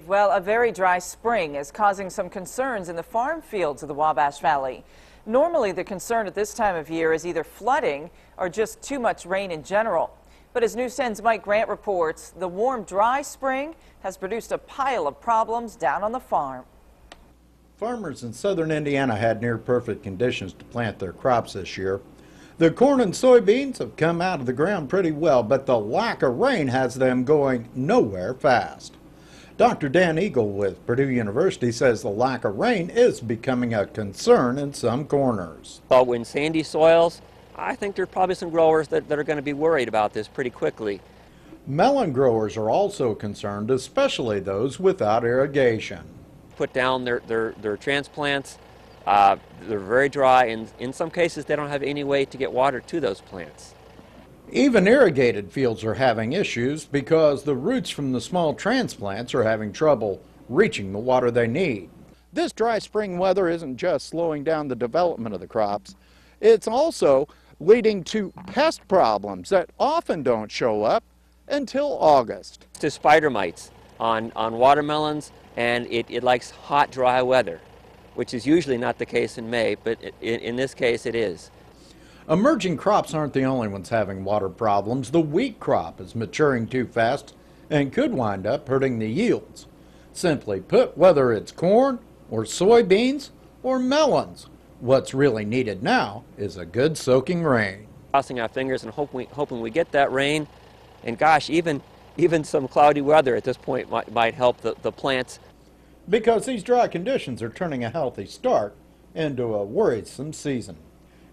Well, a very dry spring is causing some concerns in the farm fields of the Wabash Valley. Normally, the concern at this time of year is either flooding or just too much rain in general. But as News 10's Mike Grant reports, the warm, dry spring has produced a pile of problems down on the farm. Farmers in southern Indiana had near-perfect conditions to plant their crops this year. The corn and soybeans have come out of the ground pretty well, but the lack of rain has them going nowhere fast. Dr. Dan Eagle with Purdue University says the lack of rain is becoming a concern in some corners. But in sandy soils, I think there are probably some growers that are going to be worried about this pretty quickly. Melon growers are also concerned, especially those without irrigation. Put down their transplants. They're very dry, and in some cases they don't have any way to get water to those plants. Even irrigated fields are having issues because the roots from the small transplants are having trouble reaching the water they need. This dry spring weather isn't just slowing down the development of the crops, it's also leading to pest problems that often don't show up until August. To spider mites on watermelons, and it likes hot, dry weather, which is usually not the case in May, but in this case it is. Emerging crops aren't the only ones having water problems. The wheat crop is maturing too fast and could wind up hurting the yields. Simply put, whether it's corn or soybeans or melons, what's really needed now is a good soaking rain. Crossing our fingers and hoping we get that rain, and gosh, even some cloudy weather at this point might help the plants. Because these dry conditions are turning a healthy start into a worrisome season.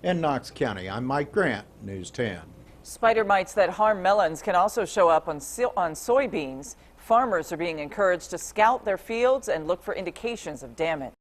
In Knox County, I'm Mike Grant, News 10. Spider mites that harm melons can also show up on soybeans. Farmers are being encouraged to scout their fields and look for indications of damage.